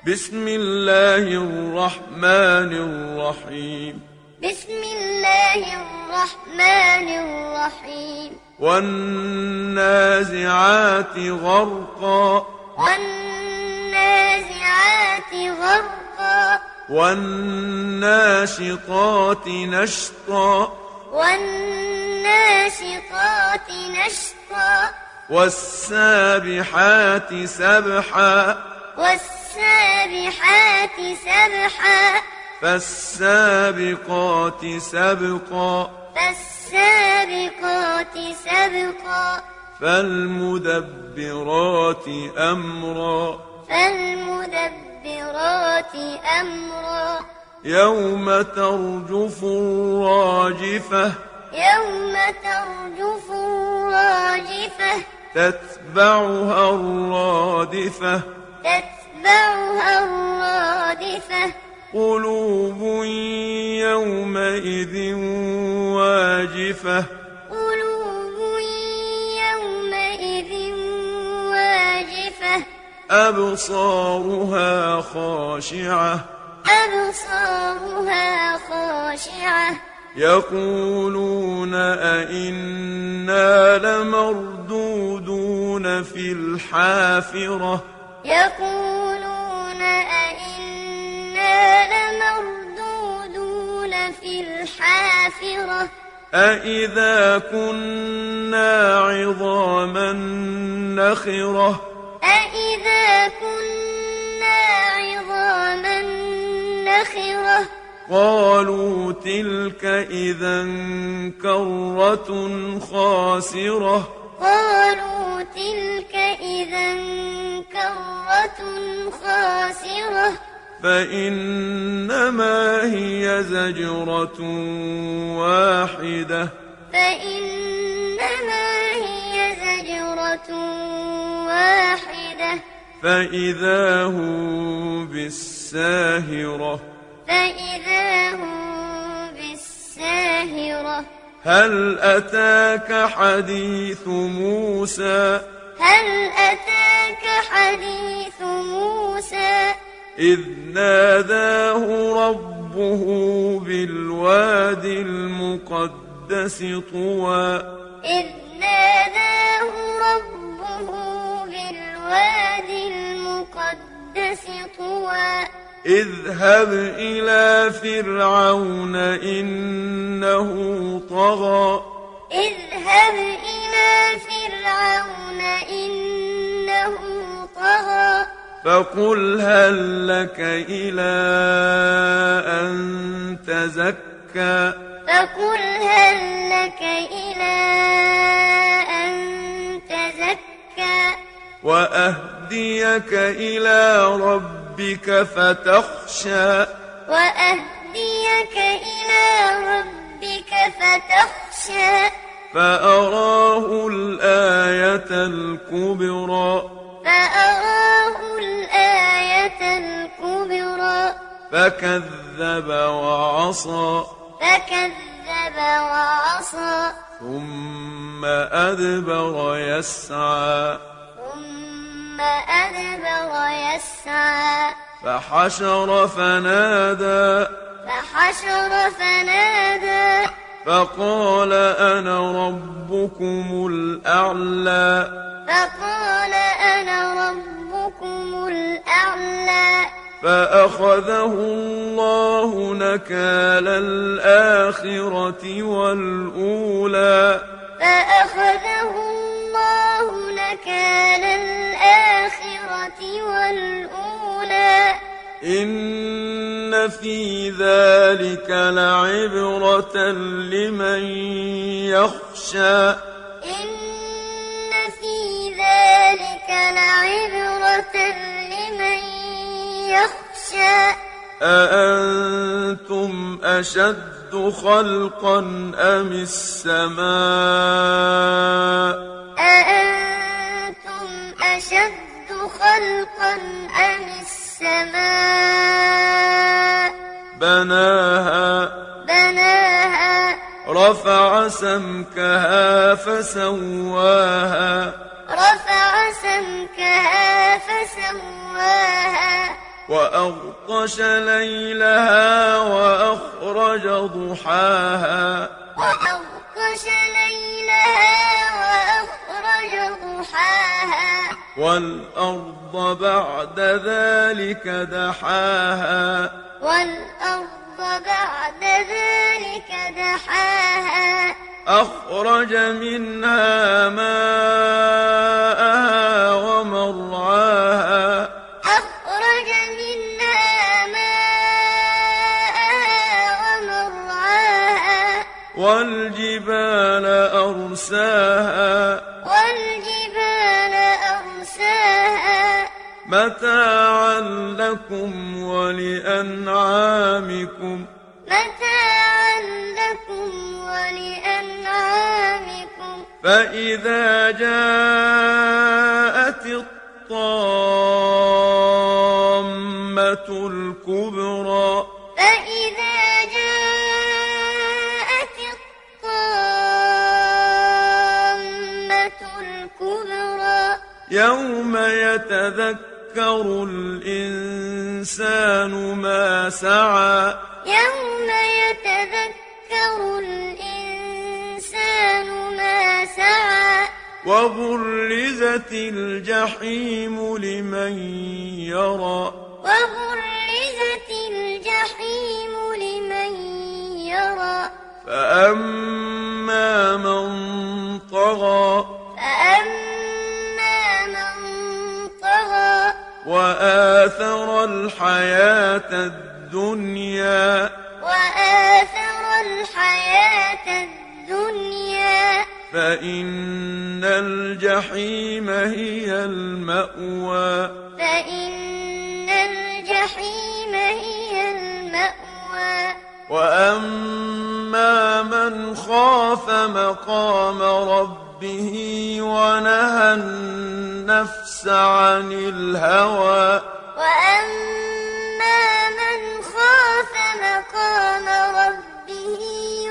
بسم الله الرحمن الرحيم. بسم الله الرحمن الرحيم. والنازعات غرقا. والنازعات غرقا. والناشطات نشطا. والناشطات نشطا. والسابحات سبحا. والسابحات سبحا. فالسابقات سبقا. فالسابقات سبقا. فالمدبرات أمرا. فالمدبرات أمرا. يوم ترجف الراجفة. يوم ترجف الراجفة. تتبعها الرادفة. تتبعها الرادفة. قلوب يومئذ واجفة. قلوب يومئذ واجفة. أبصارها خاشعة. أبصارها خاشعة. يقولون أئنا لمردودون في الحافرة. يقولون أئنا لمردودون في الحافرة. أئذا كنا عظاما نخرة. أئذا كنا عظاما نخرة. قالوا تلك إذا كرة خاسرة. قالوا تلك إذا كرة خاسرة. فإنما هي زجرة واحدة. فإنما هي زجرة واحدة. فإذا هم بالساهرة. فإذا هم بالساهرة. هل أتاك حديث موسى. هل أتاك حديث موسى. إذ ناداه ربه بالواد المقدس طوى. إذ ناداه ربه بالواد المقدس طوى. اذهب إلى فرعون إنه طغى. اذهب إلى فرعون إنه طغى. فقل هل لك إلى أن تزكى. فقل هل لك إلى أن تزكى. وأهديك إلى ربك فتخشى. وأهديك إلى ربك فتخشى. فأراه الآية الكبرى. فأراه الآية الكبرى. فكذب وعصى. فكذب وعصى. ثم أدبر يسعى. ثم أدبر يسعى. فحشر فنادى. فحشر فنادى. فقال أنا ربكم الأعلى. فقال أنا ربكم الأعلى. فأخذه الله نكال الآخرة والأولى. فأخذه الله نكال الآخرة والأولى. إن في ذلك لعبرة لمن يخشى. إن في ذلك لعبرة لمن يخشى. أأنتم أشد خلقا أم السماء. أأنتم أشد خلقا أم السماء. بناها. بناها. رفع سمكها فسواها. رفع سمكها فسواها. وأغطش ليلها وأخرج ضحاها وأغطش ليلها وأخرج ضحاها والأرض بعد ذلك دحاها والأرض بعد ذلك دحاها أخرج منها ماءها ومرعاها أخرج منها ماءها ومرعاها والجبال أرساها والجبال أرساها متاعا لكم ولأنعامكم متاعا لكم ولأنعامكم فإذا جاءت الطامة الكبرى فإذا جاءت الطامة الكبرى يوم يتذكر الإنسان ما سعى يوم يتذكر الإنسان ما سعى وبرزت الجحيم لمن يرى وبرزت الجحيم لمن يرى فأما من طغى فأما من طغى وآثر الحياة الدنيا وآثر الحياة الدنيا فإن الجحيم هي المأوى فإن الجحيم هي المأوى وأما من خاف مقام ربه ونهى النفس عن الهوى وأما من خاف مقام ربه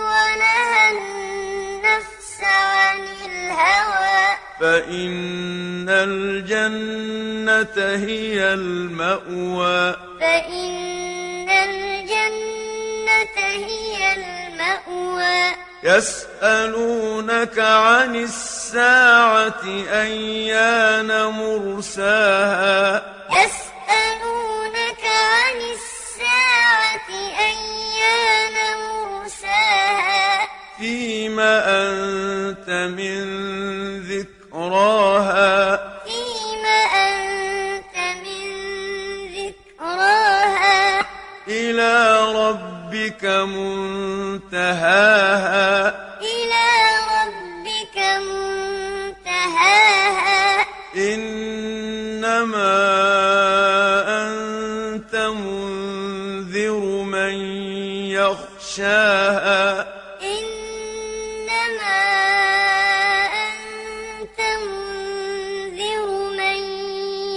ونهى النفس عن الهوى فإن الجنة هي المأوى فإن الجنة هي المأوى يسألونك عن الساعة أيان مرساها يسألونك عن الساعة أيان مرساها فيما أنت من ذكراها فيما أنت من ذكراها إلى ربك منتهاها إلى ربك منتهاها إنما أنت منذر من يخشاها إنما أنت منذر من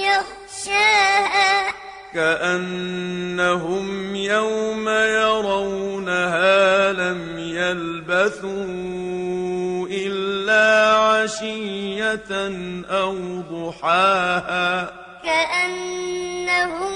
يخشاها كأنهم يوم يرونها لم يلبثوا إلا عشية أو ضحاها كأنهم